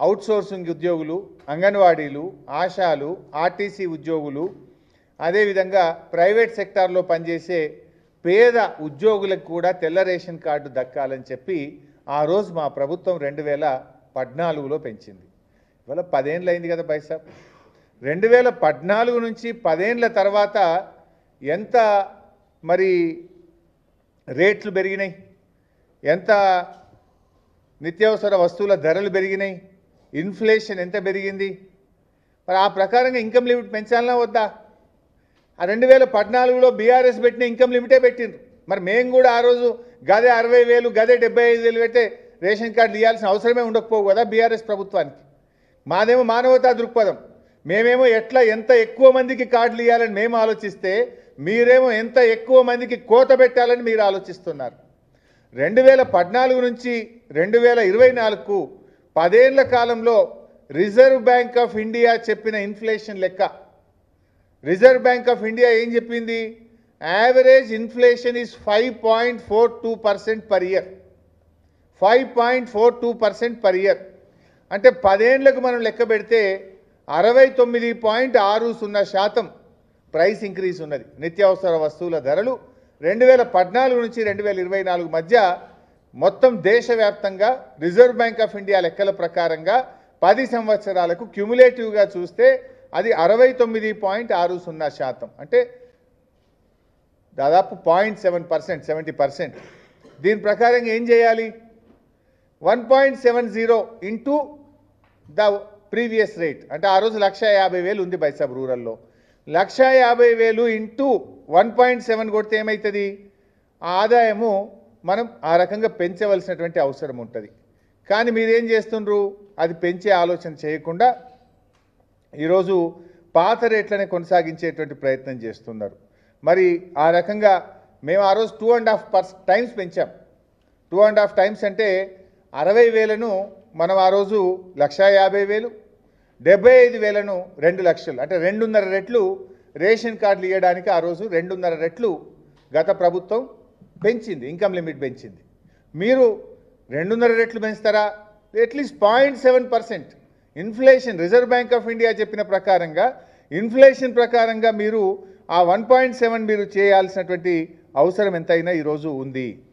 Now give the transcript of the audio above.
Outsourcing ఉద్యోగులు, అంగన్వాడీలు, ఆశాలు, RTC ఉద్యోగులు, అదేవిధంగా ప్రైవేట్ సెక్టార్లో పనిచేసే పేద ఉద్యోగులకు కూడా తెల్ల రేషన్ కార్డు దక్కాలని చెప్పి ఆ రోజు మా ప్రభుత్వం 2014లో పెంచింది. ఇవాళ 10 ఏళ్ళు అయింది కదా బైసాబ్. 2014 నుంచి 10 ఏళ్ల తర్వాత ఎంత మరి రేట్లు పెరిగినాయి, ఎంత నిత్యావసర వస్తువుల ధరలు పెరిగినాయి, ఇన్ఫ్లేషన్ ఎంత పెరిగింది. మరి ఆ ప్రకారంగా ఇన్కమ్ లిమిట్ పెంచాలన్నా వద్దా? ఆ 2014లో బీఆర్ఎస్ పెట్టిన ఇన్కమ్ లిమిటే పెట్టిండ్రు. మరి మేము కూడా ఆ రోజు గదే 60,000 గదే 75,000 పెడితే రేషన్ కార్డులు ఇవ్వాల్సిన అవసరమే ఉండకపోవు కదా బీఆర్ఎస్ ప్రభుత్వానికి. మాదేమో మానవతా దృక్పథం. మేమేమో ఎంత ఎక్కువ మందికి కార్డులు ఇవ్వాలని మేము ఆలోచిస్తే, మీరేమో ఎంత ఎక్కువ మందికి కోత పెట్టాలని మీరు ఆలోచిస్తున్నారు. 2014 నుంచి 2024కు 10 ఏళ్ల కాలంలో రిజర్వ్ బ్యాంక్ ఆఫ్ ఇండియా చెప్పిన ఇన్ఫ్లేషన్ లెక్క, రిజర్వ్ బ్యాంక్ ఆఫ్ ఇండియా ఏం చెప్పింది? Average inflation is 5.42% per year. 5.42% per year అంటే 10 ఏళ్లకు మనం లెక్క పెడితే 69.60% ప్రైస్ ఇంక్రీజ్ ఉన్నది. నిత్యావసర వస్తువుల ధరలు 2014 నుంచి 2024 మధ్య మొత్తం దేశవ్యాప్తంగా రిజర్వ్ బ్యాంక్ ఆఫ్ ఇండియా లెక్కల ప్రకారంగా 10 సంవత్సరాలకు క్యుములేటివ్గా చూస్తే అది 69.60%. అంటే దాదాపు 0.7%, 70%. దీని ప్రకారంగా ఏం చేయాలి? 1.70 ఇంటూ ద ప్రీవియస్ రేట్. అంటే ఆ రోజు 1,50,000 ఉంది బైసాబ్ రూరల్లో. 1,50,000 ఇంటూ 1.7 కొడితే ఏమవుతుంది? ఆ ఆదాయము మనం ఆ రకంగా పెంచవలసినటువంటి అవసరం ఉంటుంది. కానీ మీరేం చేస్తుండ్రు? అది పెంచే ఆలోచన చేయకుండా ఈరోజు పాత రేట్లనే కొనసాగించేటువంటి ప్రయత్నం చేస్తున్నారు. మరి ఆ రకంగా మేము ఆ రోజు 2.5 టైమ్స్ పెంచాం. 2.5 టైమ్స్ అంటే 60,000ను మనం ఆ రోజు 1,50,000, 75,000ను 2 లక్షలు, అంటే 2.5 రెట్లు రేషన్ కార్డులు ఇవ్వడానికి ఆ రోజు 2.5 రెట్లు గత ప్రభుత్వం పెంచింది, ఇన్కమ్ లిమిట్ పెంచింది. మీరు 2.5 రెట్లు పెంచుతారా? At least 0.7%. Inflation Reserve Bank of India చెప్పిన ప్రకారంగా ఇన్ఫ్లేషన్ ప్రకారంగా మీరు ఆ 1.7 మీరు చేయాల్సినటువంటి అవసరం ఎంతైనా ఈరోజు ఉంది.